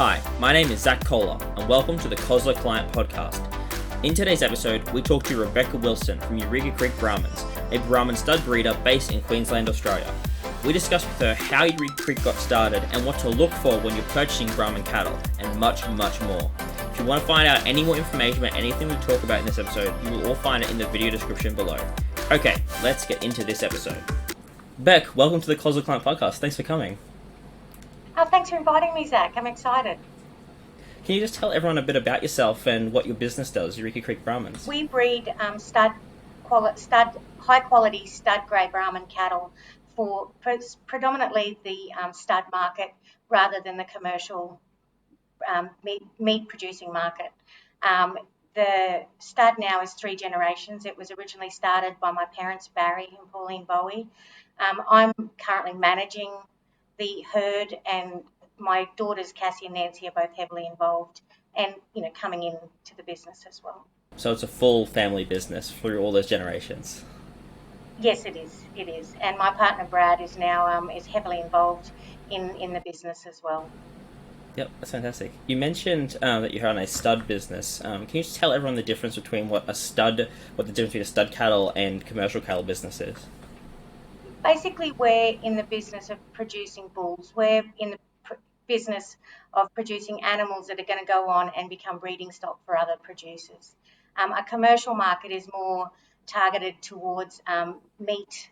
Hi, my name is Zach Kohler, and welcome to the Kozler Client Podcast. In today's episode, we talk to Rebecca Wilson from Eureka Creek Brahmans, a Brahman stud breeder based in Queensland, Australia. We discussed with her how Eureka Creek got started and what to look for when you're purchasing Brahman cattle, and much, much more. If you want to find out any more information about anything we talk about in this episode, you will all find it in the video description below. Okay, let's get into this episode. Beck, welcome to the Kozler Client Podcast. Thanks for coming. Thanks for inviting me, Zach. I'm excited. Can you just tell everyone a bit about yourself and what your business does, Eureka Creek Brahmans? We breed high-quality stud-grade Brahman cattle for predominantly the stud market rather than the commercial meat-producing market. The stud now is 3 generations. It was originally started by my parents, Barry and Pauline Bowie. I'm currently managing the herd, and my daughters Cassie and Nancy are both heavily involved and coming into the business as well. So it's a full family business through all those generations. Yes, it is, and my partner Brad is now is heavily involved in the business as well. Yep, that's fantastic. You mentioned that you run a stud business. Can you just tell everyone the difference between what the difference between a stud cattle and commercial cattle business is? Basically, we're in the business of producing bulls. We're in the business of producing animals that are going to go on and become breeding stock for other producers. A commercial market is more targeted towards meat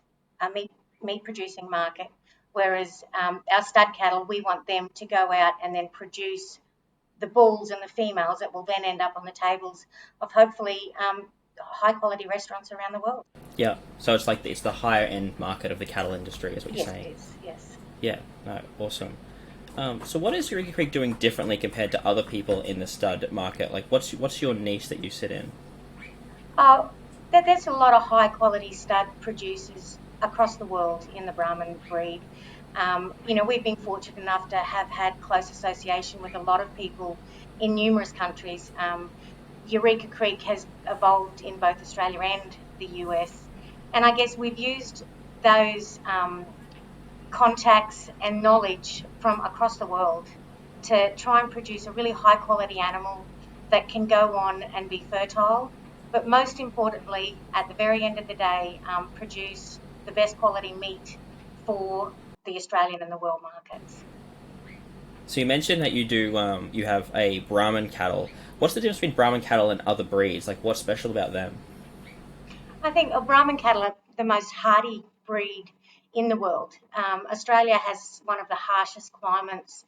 producing market, whereas our stud cattle, we want them to go out and then produce the bulls and the females that will then end up on the tables of hopefully high quality restaurants around the world. Yeah, so it's the higher end market of the cattle industry, is what you're saying. Yes, it is. Yes. Yeah, no, awesome. So what is Eureka Creek doing differently compared to other people in the stud market? Like, what's your niche that you sit in? There's a lot of high quality stud producers across the world in the Brahman breed. We've been fortunate enough to have had close association with a lot of people in numerous countries. Eureka Creek has evolved in both Australia and the US, and I guess we've used those contacts and knowledge from across the world to try and produce a really high quality animal that can go on and be fertile, but most importantly, at the very end of the day, produce the best quality meat for the Australian and the world markets. So you mentioned that you have a Brahman cattle. What's the difference between Brahman cattle and other breeds? Like, what's special about them? I think Brahman cattle are the most hardy breed in the world. Australia has one of the harshest climates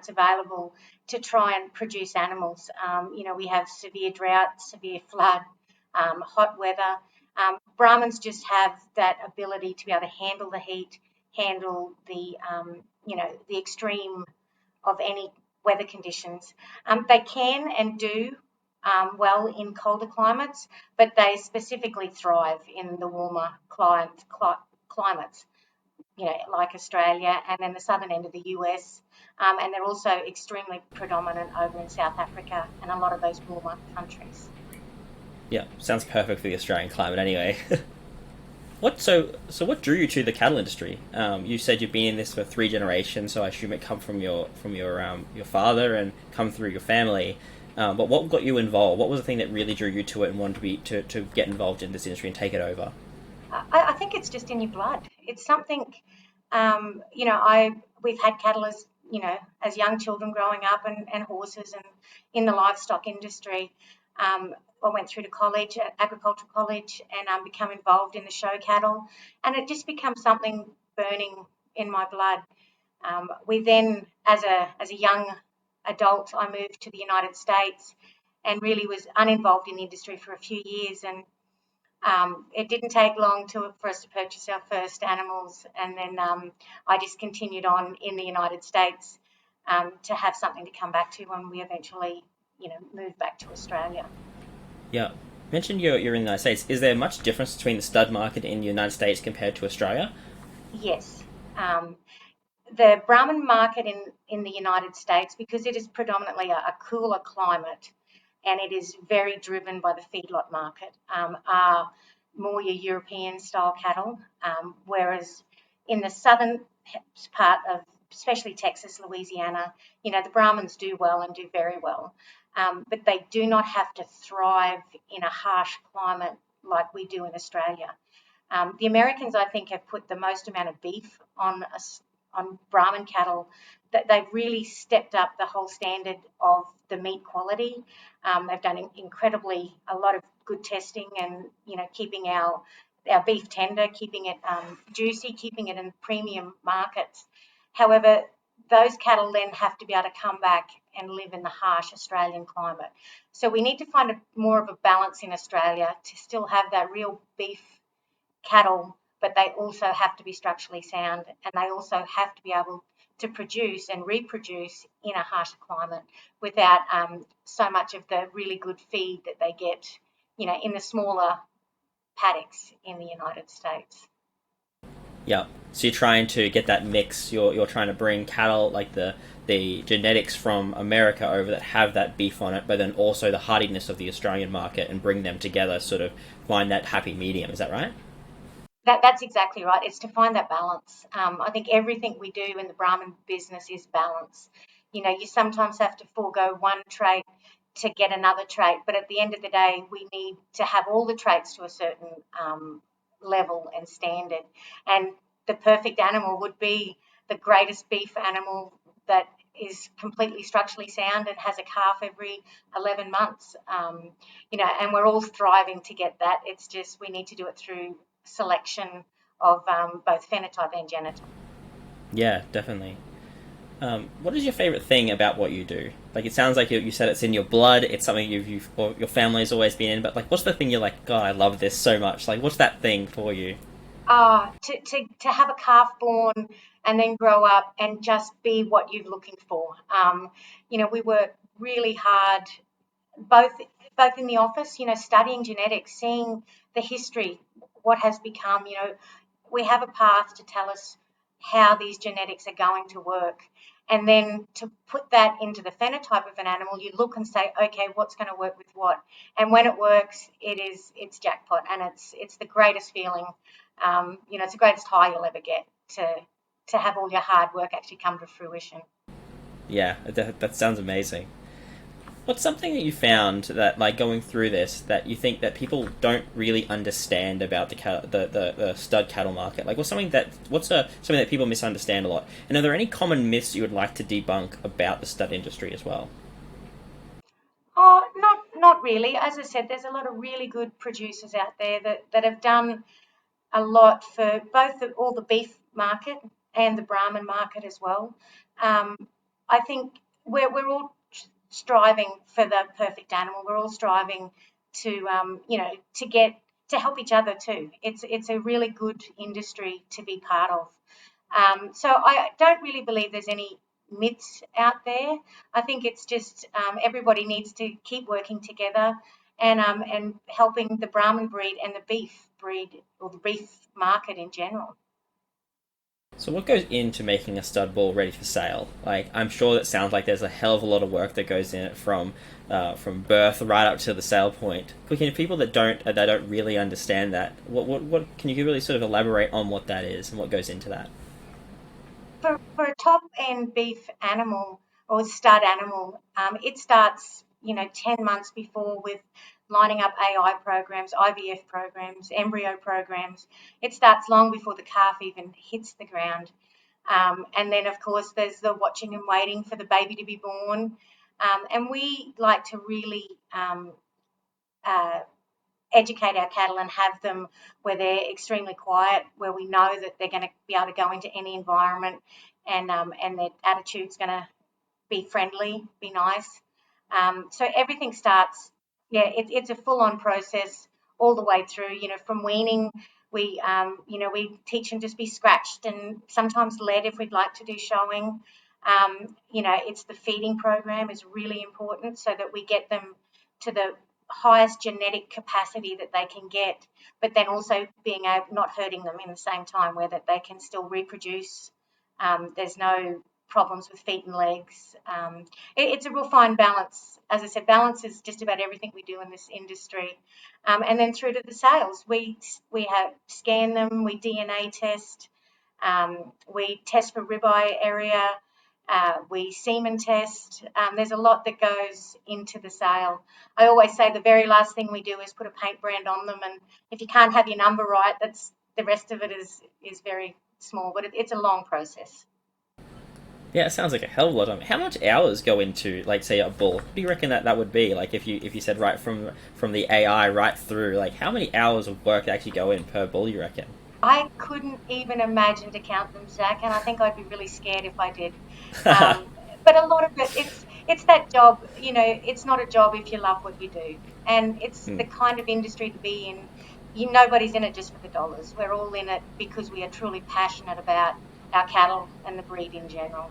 available to try and produce animals. We have severe drought, severe flood, hot weather. Brahmans just have that ability to be able to handle the heat, handle the extreme of any weather conditions. They can and do well in colder climates, but they specifically thrive in the warmer climates, like Australia and then the southern end of the US. And they're also extremely predominant over in South Africa and a lot of those warmer countries. Yeah, sounds perfect for the Australian climate anyway. What drew you to the cattle industry? You said you've been in this for 3 generations, so I assume it come from your father and come through your family. But what got you involved? What was the thing that really drew you to it and wanted to get involved in this industry and take it over? I think it's just in your blood. It's something, we've had cattle as young children growing up and horses and in the livestock industry. I went through to college, agricultural college, and become involved in the show cattle, and it just becomes something burning in my blood. We then, as a young adult, I moved to the United States and really was uninvolved in the industry for a few years, and it didn't take long for us to purchase our first animals, and then I just continued on in the United States to have something to come back to when we eventually, moved back to Australia. Yeah. You mentioned you're in the United States. Is there much difference between the stud market in the United States compared to Australia? Yes. The Brahman market in the United States, because it is predominantly a cooler climate and it is very driven by the feedlot market, are more your European style cattle, whereas in the southern part of especially Texas, Louisiana, the Brahmans do well and do very well, but they do not have to thrive in a harsh climate like we do in Australia. The Americans, I think, have put the most amount of beef on Brahman cattle, that they've really stepped up the whole standard of the meat quality. They've done incredibly a lot of good testing, and keeping our beef tender, keeping it juicy, keeping it in premium markets. However, those cattle then have to be able to come back and live in the harsh Australian climate. So we need to find more of a balance in Australia to still have that real beef cattle, but they also have to be structurally sound, and they also have to be able to produce and reproduce in a harsher climate without so much of the really good feed that they get, in the smaller paddocks in the United States. Yeah. So you're trying to get that mix. You're trying to bring cattle like the genetics from America over that have that beef on it, but then also the hardiness of the Australian market, and bring them together, sort of find that happy medium. Is that right? That's exactly right. It's to find that balance. I think everything we do in the Brahman business is balance. You sometimes have to forego one trait to get another trait, but at the end of the day, we need to have all the traits to a certain level and standard. And the perfect animal would be the greatest beef animal that is completely structurally sound and has a calf every 11 months. And we're all striving to get that. It's just we need to do it through selection of both phenotype and genotype. Yeah, definitely. What is your favorite thing about what you do? Like, it sounds like you said it's in your blood. It's something or your family's always been in. But like, what's the thing you're like? God, I love this so much. Like, what's that thing for you? To have a calf born and then grow up and just be what you're looking for. We work really hard, both both in the office, studying genetics, seeing the history, what has become. We have a path to tell us how these genetics are going to work. And then to put that into the phenotype of an animal, you look and say, okay, what's going to work with what? And when it works, it's jackpot, and it's the greatest feeling. It's the greatest high you'll ever get to have all your hard work actually come to fruition. Yeah, that sounds amazing. What's something that you found that, like, going through this, that you think that people don't really understand about the stud cattle market? Like, something that people misunderstand a lot? And are there any common myths you would like to debunk about the stud industry as well? Oh, not really. As I said, there's a lot of really good producers out there that have done a lot for both all the beef market and the Brahman market as well. Um, I think we're all striving for the perfect animal. We're all striving to to help each other too. It's a really good industry to be part of. So I don't really believe there's any myths out there. I think it's just everybody needs to keep working together and helping the Brahman breed and the beef breed, or the beef market in general. So what goes into making a stud bull ready for sale? Like, I'm sure that sounds like there's a hell of a lot of work that goes in it from birth right up to the sale point. Can people that don't really understand that, what can you really sort of elaborate on what that is and what goes into that? For a top end beef animal or stud animal, it starts 10 months before with lining up AI programs, IVF programs, embryo programs. It starts long before the calf even hits the ground. And then, of course, there's the watching and waiting for the baby to be born. And we like to really uh, educate our cattle and have them where they're extremely quiet, where we know that they're going to be able to go into any environment, and their attitude's going to be friendly, be nice. So everything starts, yeah, it's a full-on process all the way through. From weaning, we teach them to be scratched and sometimes led if we'd like to do showing. It's the feeding program is really important so that we get them to the highest genetic capacity that they can get, but then also being able, not hurting them in the same time, where that they can still reproduce. There's no problems with feet and legs. It's a real fine balance. As I said, balance is just about everything we do in this industry. And then through to the sales, we have scan them, we DNA test, We test for ribeye area. We semen test. There's a lot that goes into the sale. I always say the very last thing we do is put a paint brand on them, and if you can't have your number right, that's the rest of it is very small. But it's a long process. Yeah, it sounds like a hell of a lot of time. How much hours go into, like, say, a bull? What do you reckon that would be? Like, if you said right from the AI right through, like, how many hours of work actually go in per bull? You reckon? I couldn't even imagine to count them, Zach, and I think I'd be really scared if I did. Um, but a lot of it's that job. It's not a job if you love what you do, and it's Hmm. the kind of industry to be in. Nobody's in it just for the dollars. We're all in it because we are truly passionate about our cattle and the breed in general.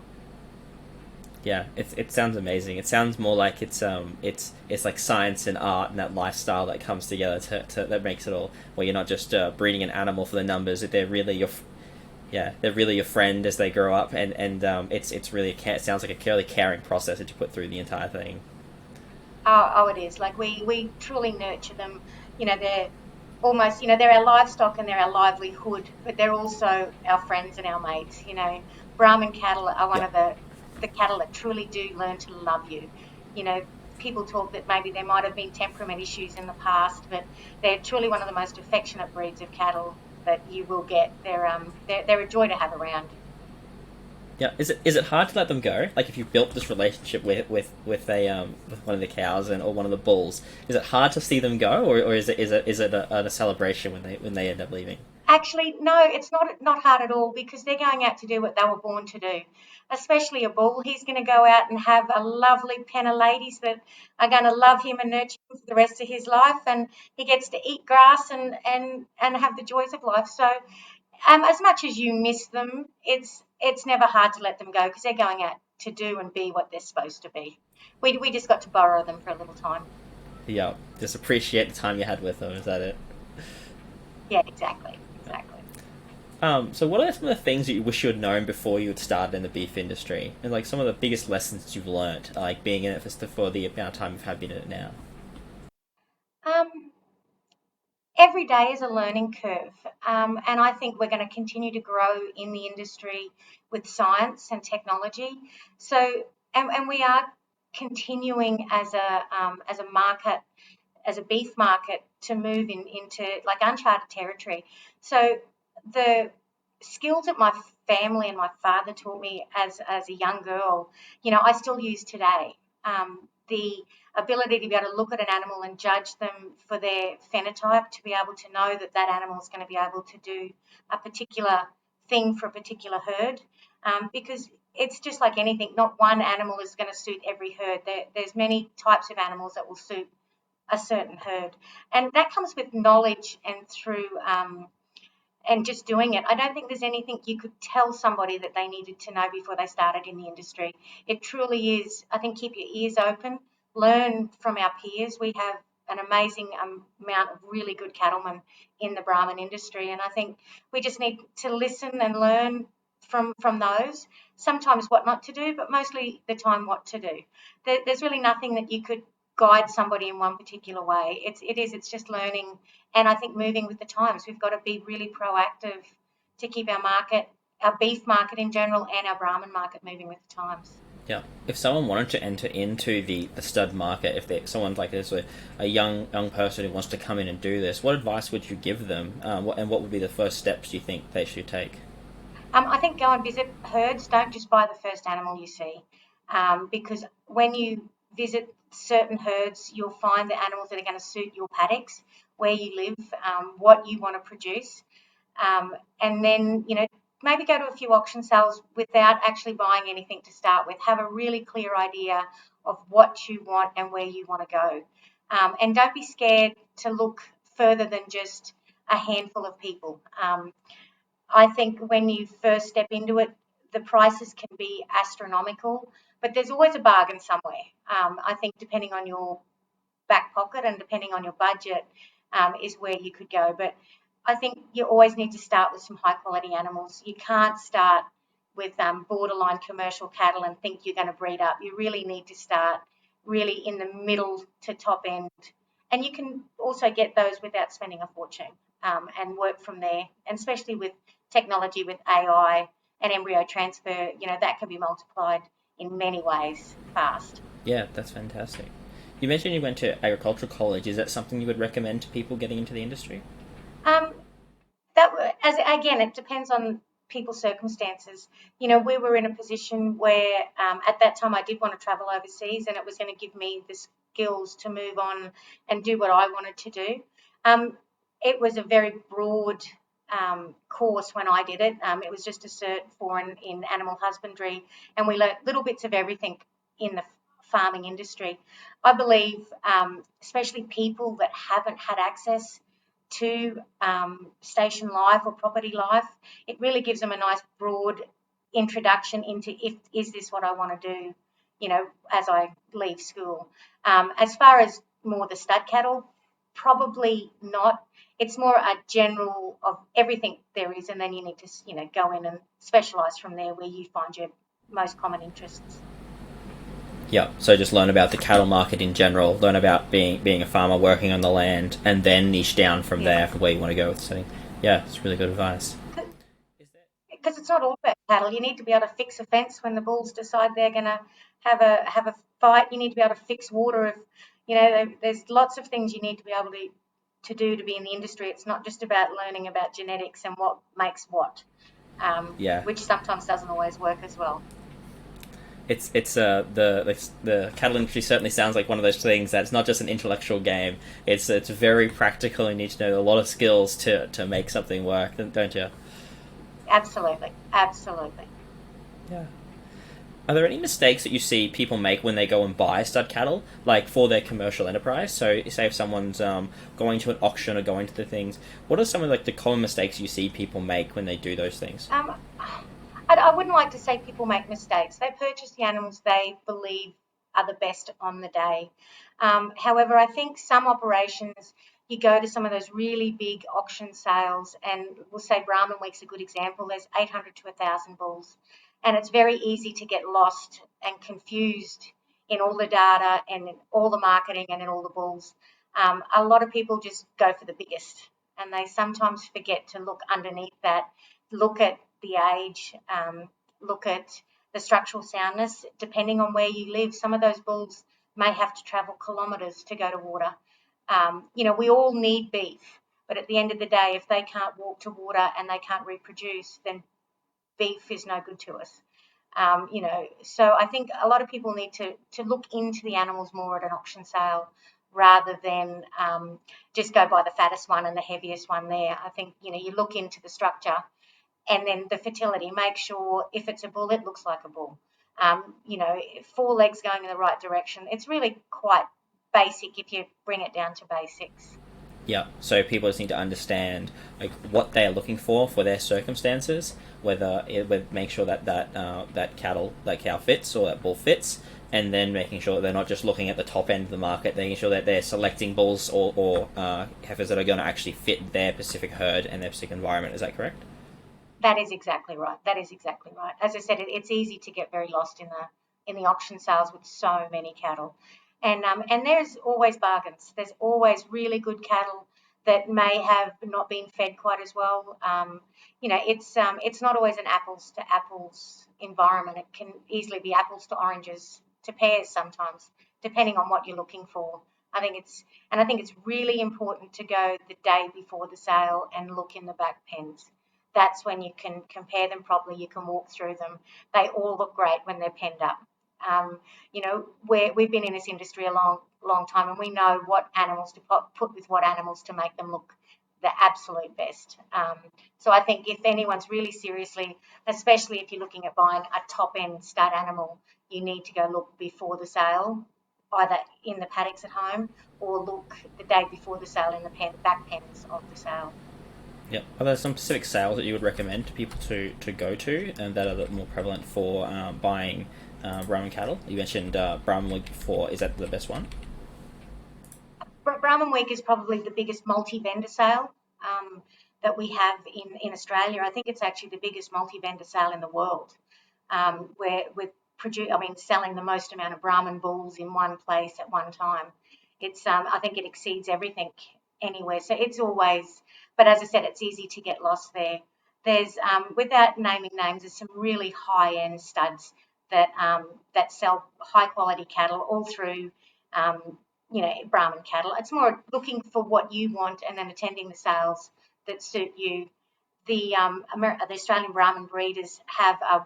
Yeah, it sounds amazing. It sounds more like it's like science and art and that lifestyle that comes together that makes it all. Where you're not just breeding an animal for the numbers. That they're really they're really your friend as they grow up, and it's really it sounds like a really caring process that you put through the entire thing. Oh, it is. Like we truly nurture them. They're almost, they're our livestock and they're our livelihood, but they're also our friends and our mates. Brahman cattle are one Yeah. of the cattle that truly do learn to love you. You know, People talk that maybe there might have been temperament issues in the past, but they're truly one of the most affectionate breeds of cattle that you will get. They're a joy to have around. Yeah, is it hard to let them go? Like if you built this relationship with one of the cows or one of the bulls, is it hard to see them go, or is it a celebration when they end up leaving? Actually, no, it's not hard at all because they're going out to do what they were born to do. Especially a bull, he's going to go out and have a lovely pen of ladies that are going to love him and nurture him for the rest of his life, and he gets to eat grass and have the joys of life. So, as much as you miss them, it's never hard to let them go because they're going out to do and be what they're supposed to be. We just got to borrow them for a little time. Yeah, just appreciate the time you had with them. Is that it? Yeah, exactly, exactly. So what are some of the things that you wish you had known before you had started in the beef industry, and like some of the biggest lessons you've learned, like being in it for the amount of time you've had been in it now? Um, every day is a learning curve. And I think we're going to continue to grow in the industry with science and technology. So, and we are continuing as a market, as a beef market, to move into like uncharted territory. So the skills that my family and my father taught me as a young girl, I still use today. The ability to be able to look at an animal and judge them for their phenotype, to be able to know that that animal is going to be able to do a particular thing for a particular herd, because it's just like anything. Not one animal is going to suit every herd. There's many types of animals that will suit a certain herd, and that comes with knowledge and through and just doing it. I don't think there's anything you could tell somebody that they needed to know before they started in the industry. It truly is, I think, keep your ears open, learn from our peers. We have an amazing amount of really good cattlemen in the Brahman industry, and I think we just need to listen and learn from those. Sometimes what not to do, but mostly the time what to do. There's really nothing that you could guide somebody in one particular way. It's just learning, and I think moving with the times. We've got to be really proactive to keep our market, our beef market in general, and our Brahman market moving with the times. Yeah. If someone wanted to enter into the stud market, if they someone like this, a young person who wants to come in and do this, what advice would you give them? What would be the first steps you think they should take? I think go and visit herds. Don't just buy the first animal you see, because when you visit certain herds, you'll find the animals that are going to suit your paddocks, where you live, what you want to produce. And then, maybe go to a few auction sales without actually buying anything to start with. Have a really clear idea of what you want and where you want to go. And don't be scared to look further than just a handful of people. I think when you first step into it, the prices can be astronomical, but there's always a bargain somewhere. I think depending on your back pocket and depending on your budget, is where you could go. But I think you always need to start with some high quality animals. You can't start with borderline commercial cattle and think you're going to breed up. You really need to start really in the middle to top end. And you can also get those without spending a fortune, and work from there. And especially with technology with AI and embryo transfer, that can be multiplied in many ways fast. Yeah, that's fantastic. You mentioned you went to agricultural college. Is that something you would recommend to people getting into the industry? Um, that as again, it depends on people's circumstances. We were in a position where at that time I did want to travel overseas, and it was going to give me the skills to move on and do what I wanted to do. Um, it was a very broad course when I did it. It was just a cert for in animal husbandry, and we learnt little bits of everything in the farming industry. I believe, especially people that haven't had access to station life or property life, it really gives them a nice broad introduction into is this what I want to do, as I leave school. As far as more the stud cattle, probably not. It's more a general of everything there is, and then you need to, go in and specialise from there where you find your most common interests. Yeah, so just learn about the cattle market in general, learn about being a farmer, working on the land, and then niche down from there for where you want to go with setting. Yeah, it's really good advice. Because it's not all about cattle. You need to be able to fix a fence when the bulls decide they're going to have a fight. You need to be able to fix water. If there's lots of things you need to be able to do to be in the industry. It's not just about learning about genetics and what makes what, Yeah, which sometimes doesn't always work as well. The cattle industry certainly sounds like one of those things that's not just an intellectual game. It's very practical. You need to know a lot of skills to make something work, don't you? Absolutely, absolutely. Yeah. Are there any mistakes that you see people make when they go and buy stud cattle, like for their commercial enterprise? So, say if someone's going to an auction or going to the things, what are some of the common mistakes you see people make when they do those things? I wouldn't like to say people make mistakes. They purchase the animals they believe are the best on the day. However, I think some operations, you go to some of those really big auction sales, and we'll say Brahman Week's a good example. There's 800 to 1,000 bulls, and it's very easy to get lost and confused in all the data and in all the marketing and in all the bulls. A lot of people just go for the biggest, and they sometimes forget to look underneath that, look at the age, look at the structural soundness. Depending on where you live, some of those bulls may have to travel kilometres to go to water. We all need beef, but at the end of the day, if they can't walk to water and they can't reproduce, then beef is no good to us. So I think a lot of people need to look into the animals more at an auction sale rather than just go by the fattest one and the heaviest one there. I think, you look into the structure and then the fertility. Make sure if it's a bull, it looks like a bull. Four legs going in the right direction. It's really quite basic if you bring it down to basics. Yeah, so people just need to understand what they are looking for their circumstances, whether it would make sure that cow fits or that bull fits, and then making sure that they're not just looking at the top end of the market, making sure that they're selecting bulls or heifers that are going to actually fit their specific herd and their specific environment. Is that correct? That is exactly right. That is exactly right. As I said, it's easy to get very lost in the auction sales with so many cattle, and there's always bargains. There's always really good cattle that may have not been fed quite as well. It's not always an apples to apples environment. It can easily be apples to oranges to pears sometimes, depending on what you're looking for. I think it's really important to go the day before the sale and look in the back pens. That's when you can compare them properly. You can walk through them. They all look great when they're penned up. We've been in this industry a long, long time, and we know what animals to put with what animals to make them look the absolute best. So I think if anyone's really seriously, especially if you're looking at buying a top end stud animal, you need to go look before the sale, either in the paddocks at home or look the day before the sale in the back pens of the sale. Yeah. Are there some specific sales that you would recommend to people to go to and that are more prevalent for buying Brahman cattle? You mentioned Brahman Week before. Is that the best one? Brahman Week is probably the biggest multi-vendor sale that we have in Australia. I think it's actually the biggest multi-vendor sale in the world, where we're selling the most amount of Brahman bulls in one place at one time. I think it exceeds everything anywhere. So it's always, but as I said, it's easy to get lost there. there's without naming names, there's some really high-end studs that sell high-quality cattle all through, Brahman cattle. It's more looking for what you want and then attending the sales that suit you. The Australian Brahman breeders have a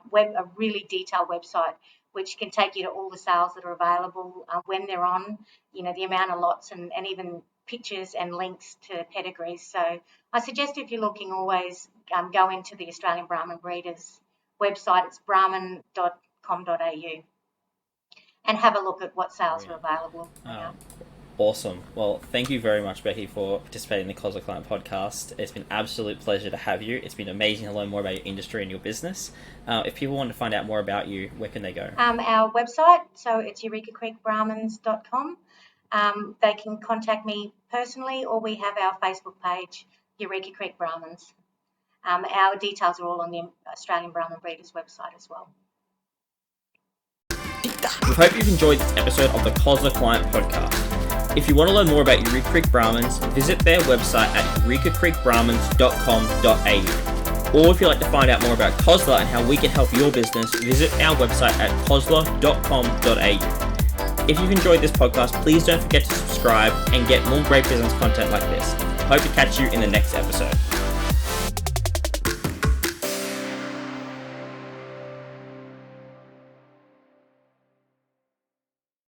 really detailed website which can take you to all the sales that are available, when they're on, the amount of lots and even pictures and links to pedigrees. So I suggest if you're looking, always go into the Australian Brahman breeders website. It's brahman.com.au and have a look at what sales are available. Awesome. Well, thank you very much, Becky, for participating in the Kozler Client podcast. It's been an absolute pleasure to have you. It's been amazing to learn more about your industry and your business. If people want to find out more about you, where can they go? Our website, so it's eurekacreekbrahmans.com. They can contact me personally, or we have our Facebook page, Eureka Creek Brahmans. Our details are all on the Australian Brahman Breeders website as well. We hope you've enjoyed this episode of the Kozler Client podcast. If you want to learn more about Eureka Creek Brahmans, visit their website at eurekacreekbrahmans.com.au. Or if you'd like to find out more about Kozler and how we can help your business, visit our website at kozler.com.au. If you've enjoyed this podcast, please don't forget to subscribe and get more great business content like this. Hope to catch you in the next episode.